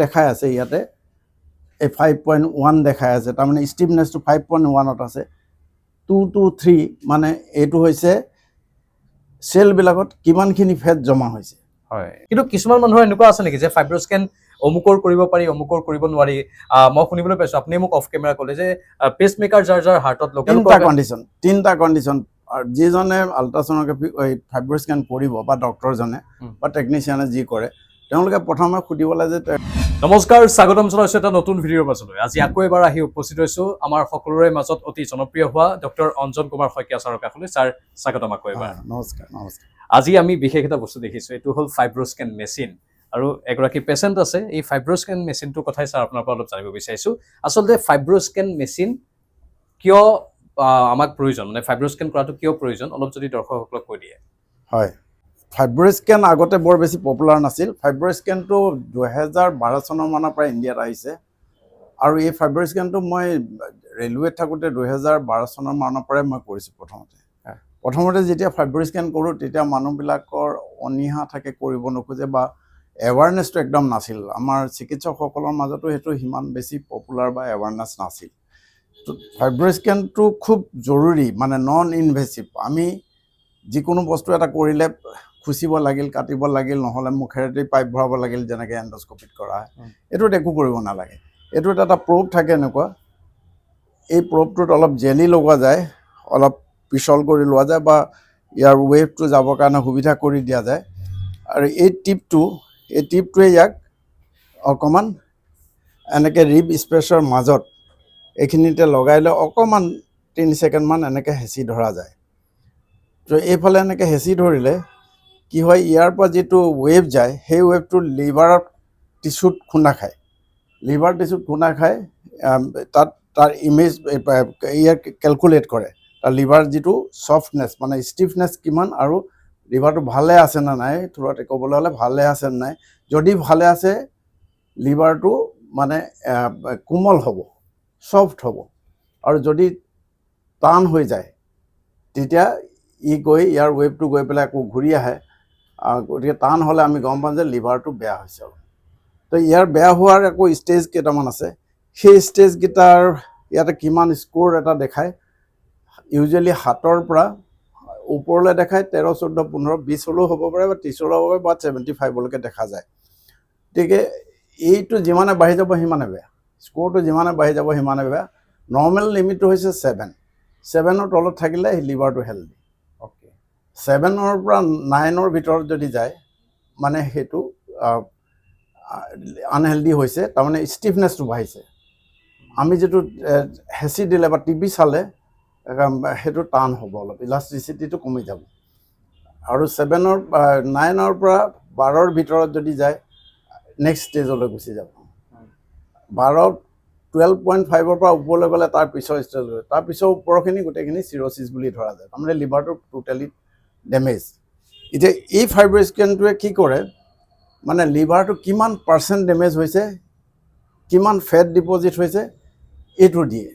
দেখাই আছে ইয়াতে এই 5.1 দেখাই আছে, তাৰমানে ষ্টিফনেছটো 5.1ত আছে। 2 to 3 মানে এইটো হৈছে চেলবিলাকত কিমানখিনি ফেট জমা হৈছে। হয়, কিন্তু কিছুমান মানুহৰ এনেকুৱা আছে নেকি যে ফাইব্ৰস্কেন অমুকৰ কৰিব পাৰি অমুকৰ কৰিব নোৱাৰি? মই শুনিবলৈ পাইছোঁ, আপুনি মোক অফ কেমেৰা ক'লে যে পেচমেকাৰ যাৰ যাৰ হাৰ্টত লগায় তিনিটা কণ্ডিশ্যন যিজনে আল্ট্ৰাছ'ন'গ্ৰাফি ফাইব্ৰস্কেন কৰিব বা ডক্টৰজনে বা টেকনিচিয়ানে যি কৰে তেওঁলোকে প্ৰথমে সুধিব লাগে যে নমস্কাৰ, স্বাগতম জনাইছোঁ এটা নতুন ভিডিঅ'ৰ মাজলৈ। আজি আকৌ এবাৰ আহি উপস্থিত হৈছোঁ আমাৰ সকলোৰে মাজত অতি জনপ্ৰিয় হোৱা ডক্টৰ অঞ্জন কুমাৰ শইকীয়া ছাৰৰ কাষলৈ। ছাৰ, স্বাগতম আকৌ এবাৰ। নমস্কাৰ। আজি আমি বিশেষ এটা বস্তু দেখিছোঁ, এইটো হ'ল ফাইব্ৰস্কেন মেচিন। আৰু এগৰাকী পেচেণ্ট আছে, এই ফাইব্ৰস্কেন মেচিনটোৰ কথাই ছাৰ আপোনাৰ পৰা অলপ জানিব বিচাৰিছোঁ। আচলতে ফাইব্ৰস্কেন মেচিন কিয় আমাক প্ৰয়োজন, মানে ফাইব্ৰস্কেন কৰাটো কিয় প্ৰয়োজন, অলপ যদি দৰ্শকসকলক কৈ দিয়ে। হয়, ফাইব্ৰস্কেন আগতে বৰ বেছি পপুলাৰ নাছিল। ফাইব্ৰস্কেনটো 2012 চনৰ মানৰ পৰা ইণ্ডিয়াত আহিছে আৰু এই ফাইব্ৰস্কেনটো মই ৰেলৱেত থাকোঁতে 2012 চনৰ মানৰ পৰাই মই কৰিছোঁ। প্ৰথমতে যেতিয়া ফাইব্ৰস্কেন কৰোঁ তেতিয়া মানুহবিলাকৰ অনীহা থাকে, কৰিব নোখোজে বা এৱাৰনেছটো একদম নাছিল। আমাৰ চিকিৎসকসকলৰ মাজতো সেইটো সিমান বেছি পপুলাৰ বা এৱাৰনেছ নাছিল। ফাইব্ৰস্কেনটো খুব জৰুৰী, মানে নন ইনভেচিভ। আমি যিকোনো বস্তু এটা কৰিলে খুচিব লাগিল, কাটিব লাগিল, নহ'লে মুখেৰেদি পাইপ ভৰাব লাগিল, যেনেকৈ এণ্ডস্কপিত কৰা হয়। এইটোত একো কৰিব নালাগে। এইটোত এটা প্ৰ'ব থাকে এনেকুৱা, এই প্ৰ'বটোত অলপ জেলি লগোৱা যায়, অলপ পিছল কৰি লোৱা যায় বা ইয়াৰ ৱেভটো যাবৰ কাৰণে সুবিধা কৰি দিয়া যায়। আৰু এই টিপটোৱে ইয়াক অকণমান এনেকৈ ৰিব স্পেচৰ মাজত এইখিনিতে লগাই লৈ অকণমান 3 ছেকেণ্ডমান এনেকৈ হেঁচি ধৰা যায়। তো এইফালে এনেকৈ হেঁচি ধৰিলে কি হয়, ইয়াৰ পৰা যিটো ৱেভ যায় সেই ৱেভটো লিভাৰত টিচুত খুন্দা খায়। লিভাৰ টিচুত খুন্দা খায়, তাৰ ইমেজ ইয়াৰ কেলকুলেট কৰে, তাৰ লিভাৰ যিটো ছফ্টনেছ মানে ষ্টিফনেছ কিমান আৰু লিভাৰটো ভালে আছে নে নাই, থ্ৰুতে ক'বলৈ হ'লে ভালে আছে নে নাই। যদি ভালে আছে লিভাৰটো মানে কোমল হ'ব, ছফ্ট হ'ব, আৰু যদি টান হৈ যায় তেতিয়া ইয়াৰ ৱেভটো গৈ পেলাই আকৌ ঘূৰি আহে। গতিকে টান হ'লে আমি গম পাওঁ যে লিভাৰটো বেয়া হৈছে। তো ইয়াৰ বেয়া হোৱাৰ আকৌ ষ্টেজ কেইটামান আছে। সেই ষ্টেজকেইটাৰ ইয়াতে কিমান স্ক'ৰ এটা দেখায়। ইউজুৱেলি 7ৰ পৰা ওপৰলৈ দেখায়, 13, 14, 15, 20 হ'লেও হ'ব পাৰে বা 30 হ'লেও হ'ব পাৰে বা 75লৈকে দেখা যায়। গতিকে এইটো যিমানে বাঢ়ি যাব সিমানে বেয়া, স্ক'ৰটো যিমানে বাঢ়ি যাব সিমানে বেয়া। নৰ্মেল লিমিটটো হৈছে 7ৰ তলত থাকিলে লিভাৰটো হেল্ডি। 7ৰ পৰা 9ৰ ভিতৰত যদি যায় মানে সেইটো আনহেল্ডি হৈছে, তাৰমানে ষ্টিফনেছটো বাঢ়িছে। আমি যিটো হেঁচি দিলে বা টিপি চালে সেইটো টান হ'ব, অলপ ইলাষ্টিচিটিটো কমি যাব। আৰু 9ৰ পৰা 12ৰ ভিতৰত যদি যায় নেক্সট ষ্টেজলৈ গুচি যাব। 12.5ৰ পৰা ওপৰলৈ গ'লে তাৰ পিছৰ ষ্টেজলৈ, তাৰ পিছৰ ওপৰখিনি গোটেইখিনি চিৰ'চিছ বুলি ধৰা যায়, তাৰমানে লিভাৰটো টোটেলি ডেমেজ। এতিয়া এই ফাইব্ৰস্কেনটোৱে কি কৰে, মানে লিভাৰটো কিমান পাৰ্চেণ্ট ডেমেজ হৈছে, কিমান ফেট ডিপ'জিট হৈছে এইটো দিয়ে।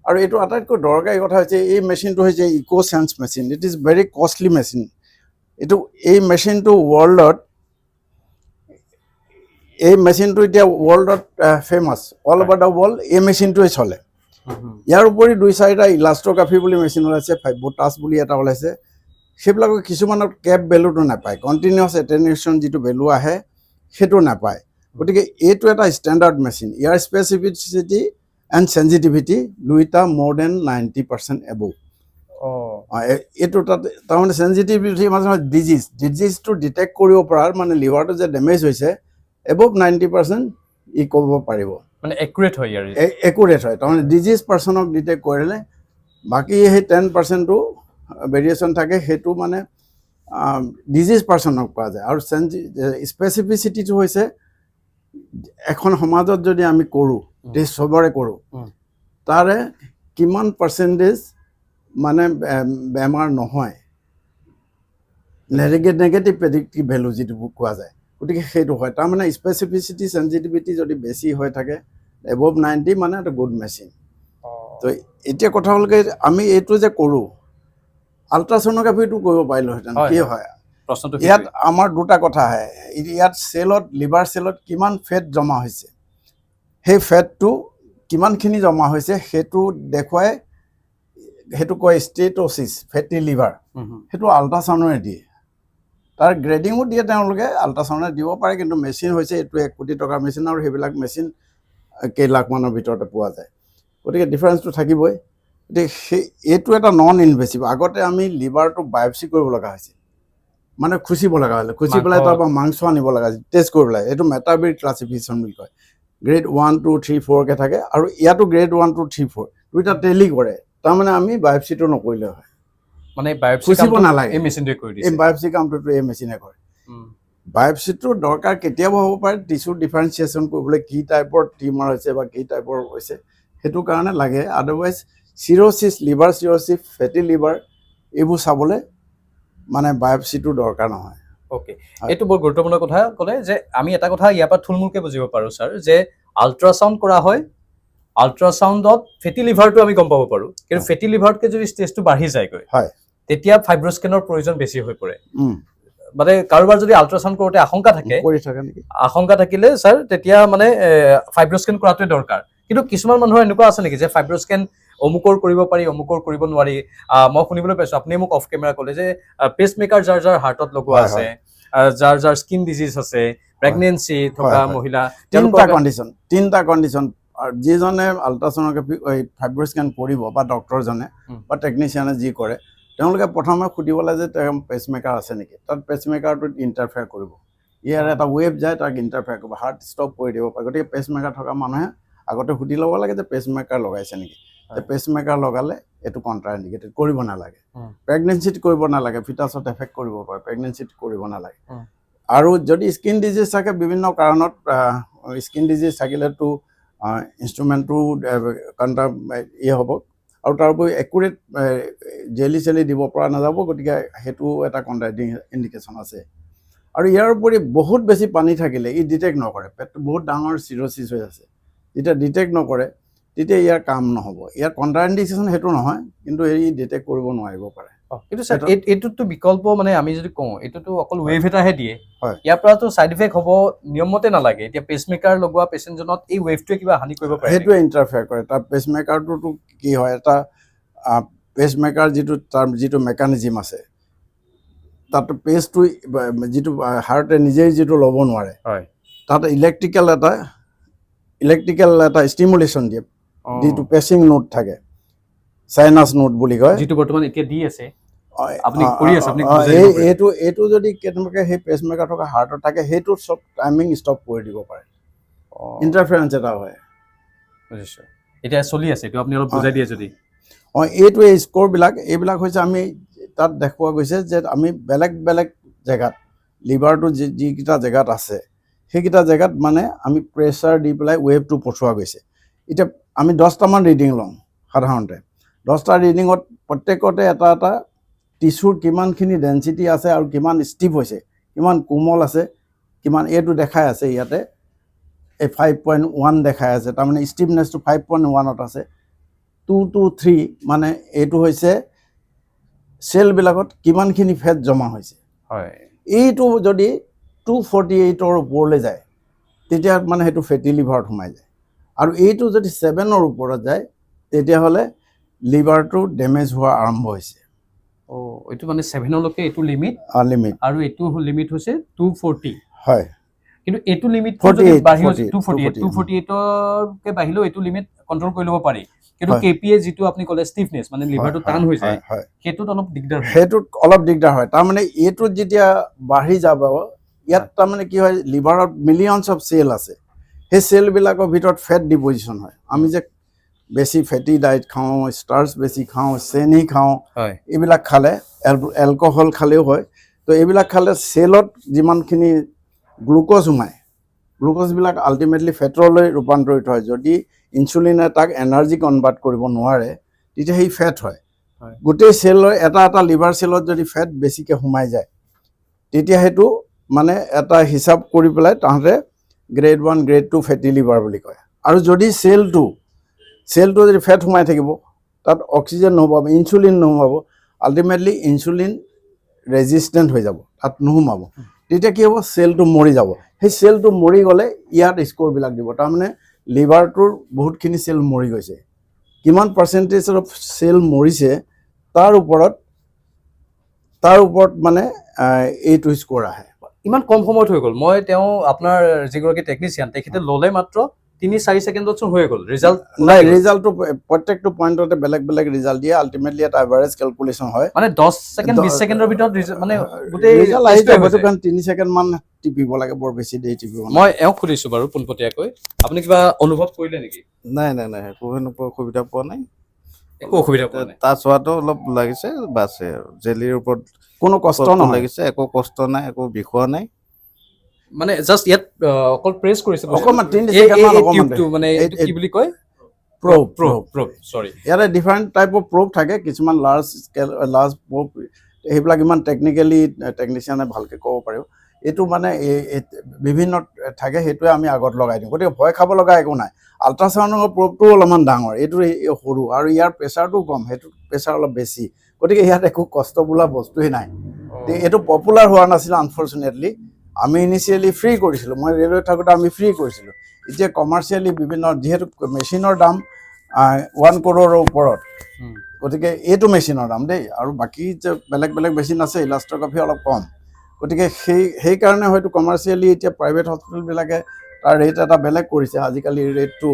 আৰু এইটো আটাইতকৈ দৰকাৰী কথা হৈছে, এই মেচিনটো হৈছে ইক'চেন্স machine. It is very costly machine. এই মেচিনটো এতিয়া ৱৰ্ল্ডত famous, all over the world এই মেচিনটোৱে চলে। ইয়াৰ উপৰি 2-4টা ইলাষ্ট্ৰগ্ৰাফি বুলি মেচিন ওলাইছে, ফাইব্ৰ'টাছ বুলি এটা ওলাইছে। সেইবিলাকৰ কিছুমানৰ কেপ ভেলুটো নাপায়, কণ্টিনিউৱাছ এটেনুৱেশ্যন যিটো ভেলু আহে সেইটো নাপায়। গতিকে এইটো এটা ষ্টেণ্ডাৰ্ড মেচিন। ইয়াৰ স্পেচিফিচিটি এণ্ড চেঞ্চিটিভিটি দুইটা more than 90% এবভ। এইটো তাৰমানে চেঞ্চিটিভিটি মানে ডিজিজটো ডিটেক্ট কৰিব পৰাৰ, মানে লিভাৰটো যে ডেমেজ হৈছে এবভ 90% ক'ব পাৰিব, মানে একুৰেট হয়। একুৰেট হয়, তাৰমানে ডিজিজ পাৰ্চনক ডিটেক্ট কৰিলে। বাকী সেই 10%টো ভেৰিয়েশ্যন থাকে, সেইটো মানে ডিজিজ পাৰ্চনক পোৱা যায়। আৰু স্পেচিফিচিটিটো হৈছে এখন সমাজত যদি আমি কৰোঁ, চবৰে কৰোঁ, তাৰে কিমান পাৰ্চেণ্টেজ মানে বেমাৰ নহয়, নেগেটিভ প্ৰেডিক্টিভ ভেলু যিটো কোৱা যায়। গতিকে সেইটো হয়, তাৰমানে স্পেচিফিচিটি চেঞ্চিটিভিটি যদি বেছি হৈ থাকে এবভ 90 মানে এটা গুড মেচিন। তো এতিয়া কথা হ'লগৈ, আমি এইটো যে কৰোঁ আল্ট্ৰাছ'ন'গ্ৰাফিটো কৰিব পাৰিলোহেঁতেন, কি হয় প্ৰশ্নটো ইয়াত আমাৰ দুটা কথা আহে ইয়াত চেলত লিভাৰ চেলত কিমান ফেট জমা হৈছে সেই ফেটটো কিমানখিনি জমা হৈছে সেইটো দেখুৱাই সেইটো কয় ষ্টেট'চিছ ফেটি লিভাৰ সেইটো আল্ট্ৰাচাউণ্ডৰে দিয়ে তাৰ গ্ৰেডিঙো দিয়ে তেওঁলোকে আল্ট্ৰাচাউণ্ডে দিব পাৰে কিন্তু মেচিন হৈছে এইটো 1 কোটি টকাৰ মেচিন আৰু সেইবিলাক মেচিন কেইলাখমানৰ ভিতৰতে পোৱা যায় গতিকে ডিফাৰেঞ্চটো থাকিবই গতিকে এইটো এটা নন ইনভেচিভ আগতে আমি লিভাৰটো বায়পচি কৰিব লগা হৈছিল মানে খুচিব লগা হ'লে খুচি পেলাই তাৰপৰা মাংস আনিব লগা হৈছিল টেষ্ট কৰিব লাগে এইটো মেটাবলিক ক্লাছিফিকেশ্যন বুলি কয় গ্ৰেড 1 2 3 4কে থাকে আৰু ইয়াতো গ্ৰেড 1 2 3 4 দুইটা টেলি কৰে তাৰমানে আমি বায়পচিটো নকৰিলে হয় মানে বায়োপসি খুচিব নালাগে এই মেচিনটোৱে কৰি দিছে এই বায়পচি কামটো এই মেচিনে কৰে বায়পচিটো দৰকাৰ কেতিয়াবা হ'ব পাৰে টিস্যু ডিফাৰেঞ্চিয়েশ্যন কৰিবলৈ কি টাইপৰ টিউমাৰ হৈছে বা কি টাইপৰ হৈছে সেইটো কাৰণে লাগে আদাৰৱাইজ চিৰ'চিছ লিভাৰ চিৰ'চিছ ফেটি লিভাৰ এইবোৰ চাবলৈ মানে বায়পচিটো দৰকাৰ নহয় ওকে এইটো বৰ গুৰুত্বপূৰ্ণ কথা ক'লে যে আমি এটা কথা ইয়াৰ পৰা থুলমূলকৈ বুজিব পাৰোঁ ছাৰ যে আল্ট্ৰাচাউণ্ড কৰা হয় আল্ট্ৰাচাউণ্ডত ফেটি লিভাৰটো আমি গম পাব পাৰোঁ কিন্তু ফেটি লিভাৰতকৈ যদি ষ্টেজটো বাঢ়ি যায়গৈ হয় তেতিয়া ফাইব্ৰস্কেনৰ প্ৰয়োজন বেছি হৈ পৰে মানে কাৰোবাৰ যদি আল্ট্ৰাচাউণ্ড কৰোঁতে আশংকা থাকিলে ছাৰ তেতিয়া মানে ফাইব্ৰস্কেন কৰাটোৱে দৰকাৰ কিন্তু কিছুমান মানুহৰ এনেকুৱা আছে নেকি যে ফাইব্ৰস্কেন অমুকৰ কৰিব পাৰি অমুকৰ কৰিব নোৱাৰি মই শুনিবলৈ পাইছোঁ আপুনি মোক অফ কেমেৰা ক'লে যে পেচ মেকাৰ যাৰ যাৰ হাৰ্টত লগোৱা আছে যাৰ যাৰ স্কিন ডিজিজ আছে প্ৰেগনেঞ্চি থকা মহিলা তিনিটা কণ্ডিশ্যন যিজনে আল্ট্ৰাছ'ন'গ্ৰাফি ফাইব্ৰস্কেন কৰিব বা ডক্টৰজনে বা টেকনিচিয়ানে যি কৰে তেওঁলোকে প্ৰথমে সুধিব লাগে যে তেওঁ পেচমেকাৰ আছে নেকি তাত পেচমেকাৰটোত ইণ্টাৰফেয়াৰ কৰিব ইয়াৰ এটা ৱেভ যায় তাক ইণ্টাৰফেয়াৰ কৰিব হাৰ্ট ষ্টপ কৰি দিব পাৰে গতিকে পেচমেকাৰ থকা মানুহে আগতে সুধি ল'ব লাগে যে পেচমেকাৰ লগাইছে নেকি পেচমেকাৰ লগালে এইটো কণ্ট্ৰা ইণ্ডিকেটেড কৰিব নালাগে প্ৰেগনেঞ্চিত কৰিব নালাগে ফিটাছত এফেক্ট কৰিব পাৰে প্ৰেগনেঞ্চিত কৰিব নালাগে আৰু যদি স্কিন ডিজিজ থাকে বিভিন্ন কাৰণত স্কিন ডিজিজ থাকিলেতো ইনষ্ট্ৰুমেণ্টটো হ'ব আৰু তাৰ উপৰি একুৰেট জেলি চেলি দিব পৰা নাযাব গতিকে সেইটো এটা কণ্ট্ৰা ইণ্ডিকেশ্যন আছে আৰু ইয়াৰ উপৰি বহুত বেছি পানী থাকিলে ই ডিটেক্ট নকৰে পেটটো বহুত ডাঙৰ চিৰ'চিছ হৈ আছে যেতিয়া ডিটেক্ট নকৰে তেতিয়া ইয়াৰ কাম নহ'ব ইয়াৰ কণ্ট্ৰা ইণ্ডিকেশ্যন সেইটো নহয় কিন্তু এই ডিটেক্ট কৰিব নোৱাৰিব পাৰে কিন্তু ছাৰ এইটোতো বিকল্প মানে আমি যদি কওঁ এইটোতো অকল ৱেভ এটাহে দিয়ে ইয়াৰ পৰাতো ছাইড ইফেক্ট হ'ব নিয়মমতে নালাগে এতিয়া পেচমেকাৰ লগোৱা পেচেণ্টজনত এই ৱেভটোৱে কিবা হানি কৰিব পাৰে সেইটোৱে ইণ্টাৰফেয়াৰ কৰে তাৰ পেচমেকাৰটোতো কি হয় এটা পেচমেকাৰ যিটো মেকানিজিম আছে তাত পেচটো যিটো হাৰ্টে নিজেই যিটো ল'ব নোৱাৰে তাত ইলেক্ট্ৰিকেল এটা ষ্টিমুলেশ্যন দিয়ে যিটো পেচিং নোট থাকে চাইনাছ নোট বুলি কয় যিটো বৰ্তমান এতিয়া দি আছে এইটো যদি কেনেবাকৈ সেই পেচমেকাৰ থকা হাৰ্টত থাকে সেইটো চব টাইমিং ষ্টপ কৰি দিব পাৰে ইণ্টাৰফেৰেঞ্চ এটা হয় এতিয়া চলি আছে এইটো আপুনি অলপ বুজাই দিয়ে যদি এইটো এই স্ক'ৰবিলাক এইবিলাক হৈছে আমি তাত দেখুওৱা গৈছে যে আমি বেলেগ বেলেগ জেগাত লিভাৰটো যিকেইটা জেগাত আছে সেইকেইটা জেগাত মানে আমি প্ৰেছাৰ দি পেলাই ৱেভটো পঠোৱা গৈছে এতিয়া আমি 10টামান ৰিডিং লওঁ সাধাৰণতে 10টা ৰিডিঙত প্ৰত্যেকতে এটা এটা টিচুৰ কিমানখিনি ডেঞ্চিটি আছে আৰু কিমান ষ্টিফ হৈছে কিমান কোমল আছে কিমান এইটো দেখাই আছে ইয়াতে এই 5.1 দেখাই আছে তাৰমানে ষ্টিফনেছটো 5.1ত আছে 2 to 3 মানে এইটো হৈছে চেলবিলাকত কিমানখিনি ফেট জমা হৈছে এইটো যদি 248ৰ ওপৰলৈ যায় তেতিয়া মানে সেইটো ফেটি লিভাৰত সোমাই যায় আৰু এইটো যদি 7ৰ ওপৰত যায় তেতিয়াহ'লে লিভাৰটো ডেমেজ হোৱা আৰম্ভ হৈছে এইটো মানে 7লৈকে এইটো লিমিট আৰু এইটো লিমিট হৈছে 240 হয় কিন্তু এইটো লিমিট যদি বাঢ়ি 248কে বাঢ়িলেও এইটো লিমিট কণ্ট্ৰল কৰি ল'ব পাৰি কিন্তু কেপিএ যিটো আপুনি ক'লে ষ্টিফনেছ মানে লিভাৰটো টান হৈ যায় সেইটোত অলপ দিগদাৰ হয় তাৰমানে এইটোত যেতিয়া বাঢ়ি যাব ইয়াত তাৰমানে কি হয় লিভাৰত মিলিয়নছ অফ চেল আছে সেই চেলবিলাকৰ ভিতৰত ফেট ডিপজিশ্যন হয় আমি যে বেছি ফেটি ডায়েট খাওঁ ষ্টাৰ্চ বেছি খাওঁ চেনি খাওঁ এইবিলাক খালে এলকহল খালেও হয় তো এইবিলাক খালে চেলত যিমানখিনি গ্লুক'জ সোমায় গ্লুক'জবিলাক আল্টিমেটলি ফেটলৈ ৰূপান্তৰিত হয় যদি ইনচুলিনে তাক এনাৰ্জি কনভাৰ্ট কৰিব নোৱাৰে তেতিয়া সেই ফেট হয় গোটেই চেলৰ এটা এটা লিভাৰ চেলত যদি ফেট বেছিকৈ সোমাই যায় তেতিয়া সেইটো মানে এটা হিচাপ কৰি পেলাই তাহাঁতে গ্ৰেড 1 গ্ৰেড 2 ফেটি লিভাৰ বুলি কয় আৰু যদি চেলটো যদি ফেট সোমাই থাকিব তাত অক্সিজেন নোহোৱাব ইনচুলিন নোহোৱাব আল্টিমেটলি ইনচুলিন ৰেজিষ্টেণ্ট হৈ যাব তাত নোসোমাব তেতিয়া কি হ'ব চেলটো মৰি যাব সেই চেলটো মৰি গ'লে ইয়াত স্ক'ৰবিলাক দিব তাৰমানে লিভাৰটোৰ বহুতখিনি চেল মৰি গৈছে কিমান পাৰ্চেণ্টেজ অফ চেল মৰিছে তাৰ ওপৰত মানে এইটো স্ক'ৰ আহে ইমান কম সময়ত হৈ গ'ল মই তেওঁ আপোনাৰ যিগৰাকী টেকনিচিয়ান তেখেতে ল'লে মাত্ৰ 3-4 ছেকেণ্ডত চোন হৈ গ'ল ৰিজাল্ট নাই ৰিজাল্টটো প্ৰত্যেকটো পইণ্টতে বেলেগ বেলেগ ৰিজাল্ট দিয়ে আল্টিমেটলি এটা এভাৰেজ কেলকুলেশ্যন হয় মানে 10 ছেকেণ্ড 20 ছেকেণ্ডৰ ভিতৰত মানে গোটেই ৰিজাল্ট আহি যাব সেইটো কাৰণ 3 ছেকেণ্ড মান টিপিব লাগে বৰ বেছি দেৰি টিপিব মই এওঁক সুধিছোঁ বাৰু পোনপটীয়াকৈ আপুনি কিবা অনুভৱ কৰিলে নেকি নাই একো সেনেকুৱা অসুবিধা পোৱা নাই একো অসুবিধা পোৱা নাই তাৰ চোৱাটো অলপ লাগিছে বাছে আৰু জেলিৰ ওপৰত কোনো কষ্ট নহয় লাগিছে একো কষ্ট নাই একো বিষোৱা নাই মানে জাষ্ট ইয়াত অকল প্ৰেছ কৰিছে অকণমান 3 ছেকেণ্ড মান অকণমান মানে এইটো কি বুলি কয় প্ৰ'ব সৰি ইয়াতে ডিফাৰেণ্ট টাইপ অফ প্ৰ'ব থাকে কিছুমান লাৰ্জ প্ৰ'ব সেইবিলাক ইমান টেকনিকেলি টেকনিচিয়ানে ভালকৈ ক'ব পাৰিব এইটো মানে বিভিন্ন থাকে সেইটোৱে আমি আগত লগাই দিওঁ গতিকে ভয় খাব লগা একো নাই আল্ট্ৰাচাউণ্ডৰ প্ৰ'বটো অলপমান ডাঙৰ এইটো সৰু আৰু ইয়াৰ প্ৰেছাৰটো কম সেইটো প্ৰেছাৰ অলপ বেছি গতিকে ইয়াত একো কষ্ট বোলা বস্তুৱেই নাই এইটো পপুলাৰ হোৱা নাছিল আনফৰ্চুনেটলি আমি ইনিচিয়েলি ফ্ৰী কৰিছিলোঁ মই ৰেলৱে থাকোঁতে আমি ফ্ৰী কৰিছিলোঁ এতিয়া কমাৰ্চিয়েলি বিভিন্ন যিহেতু মেচিনৰ দাম 1 crore ওপৰত গতিকে এইটো মেচিনৰ দাম দেই আৰু বাকী যে বেলেগ বেলেগ মেচিন আছে ইলাষ্ট্ৰগ্ৰাফি অলপ কম গতিকে সেইকাৰণে হয়তো কমাৰ্চিয়েলি এতিয়া প্ৰাইভেট হস্পিটেলবিলাকে তাৰ ৰেট এটা বেলেগ কৰিছে আজিকালি ৰেটটো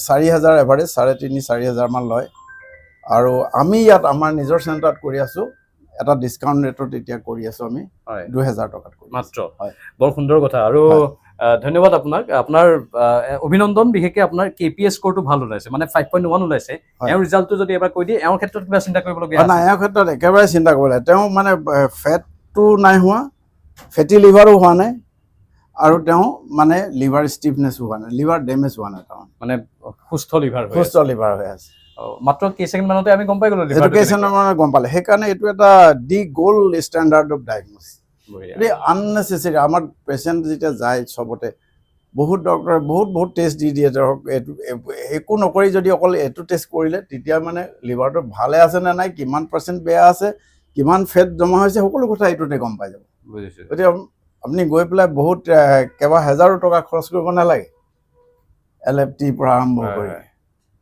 4,000 এভাৰেজ 3,500-4,000 মান লয় আৰু আমি ইয়াত আমাৰ নিজৰ চেণ্টাৰত কৰি আছোঁ এটা ডিছকাউণ্ট ৰেটত এতিয়া কৰি আছোঁ আমি 2,000 টকাত মাত্ৰ হয় বৰ সুন্দৰ কথা আৰু ধন্যবাদ আপোনাক আপোনাৰ অভিনন্দন বিশেষকৈ আপোনাৰ KPS স্ক'ৰটো ভাল ওলাইছে মানে 5.1 ওলাইছে এওঁৰ ৰিজাল্টটো যদি এবাৰ কৈ দিয়ে এওঁৰ ক্ষেত্ৰত কিবা চিন্তা কৰিবলগীয়া নাই এওঁৰ ক্ষেত্ৰত একেবাৰে চিন্তা কৰিব লাগে তেওঁ মানে ফেটটো নাই হোৱা ফেটি লিভাৰো হোৱা নাই আৰু তেওঁ মানে লিভাৰ ষ্টিফনেছো হোৱা নাই লিভাৰ ডেমেজ হোৱা নাই তেওঁ মানে সুস্থ লিভাৰ হৈ আছে মাত্ৰ কেইছেকেণ্ড মানতে আমি গম পাই গ'লো এডুকেশ্যন মানে গম পালে সেইকাৰণে এইটো এটা দি গ'ল্ড ষ্টেণ্ডাৰ্ড অফ ডায়েগন'চিছ আননেচেচেৰী আমাৰ পেচেণ্ট যেতিয়া যায় চবতে বহুত ডক্টৰে বহুত টেষ্ট দি দিয়ে ধৰক এইটো একো নকৰি যদি অকল এইটো টেষ্ট কৰিলে তেতিয়া মানে লিভাৰটো ভালে আছে নে নাই কিমান পাৰ্চেণ্ট বেয়া আছে কিমান ফেট জমা হৈছে সকলো কথা এইটোতে গম পাই যাব বুজিছোঁ গতিকে আপুনি গৈ পেলাই বহুত কেইবা হাজাৰো টকা খৰচ কৰিব নালাগে LFT পৰা আৰম্ভ কৰি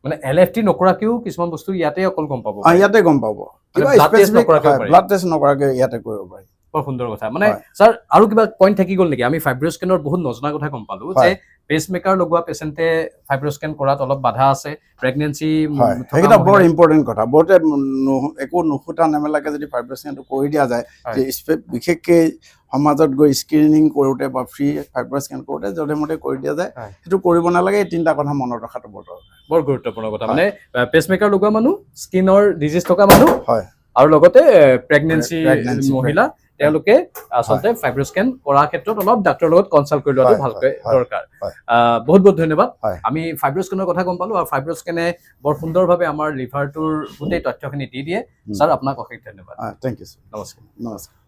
মানে LFT নকৰাকেও কিছুমান বস্তু ইয়াতে অকল গম পাব ইয়াতে গম পাব কিবা ব্লাড টেষ্ট নকৰাকৈ ইয়াতে কৰিব পাৰি বৰ সুন্দৰ কথা মানে ছাৰ আৰু কিবা পইণ্ট থাকি গ'ল নেকি আমি ফাইব্ৰস্কেনৰ বহুত নজনা কথা গম পালোঁ যে পেচমেকাৰ লগোৱা পেচেণ্টে ফাইব্ৰস্কেন কৰাত অলপ বাধা আছে প্ৰেগনেঞ্চি সেইকেইটা বৰ ইম্পৰ্টেণ্ট কথা বহুতে একো নুসুটা নেমেলাকৈ যদি ফাইব্ৰস্কেনটো কৰি দিয়া যায় বিশেষকৈ সমাজত গৈ স্ক্ৰিনিং কৰোঁতে বা ফ্ৰী ফাইব্ৰস্কেন কৰোঁতে যধে মধে কৰি দিয়া যায় সেইটো কৰিব নালাগে এই 3টা কথা মনত ৰখাটো বৰ গুৰুত্বপূৰ্ণ কথা মানে পেচমেকাৰ লগোৱা মানুহ স্কিনৰ ডিজিজ থকা মানুহ হয় আৰু লগতে প্ৰেগনেঞ্চি মহিলা তেওঁলোকে আচলতে ফাইব্ৰস্কেন কৰাৰ ক্ষেত্ৰত অলপ ডাক্তৰৰ লগত কনচাল্ট কৰি লোৱাটো ভালকৈ দৰকাৰ বহুত ধন্যবাদ আমি ফাইব্ৰস্কেনৰ কথা গম পালোঁ আৰু ফাইব্ৰস্কেনে বৰ সুন্দৰভাৱে আমাৰ লিভাৰটোৰ গোটেই তথ্যখিনি দি দিয়ে ছাৰ আপোনাক অশেষ ধন্যবাদ থেংক ইউ নমস্কাৰ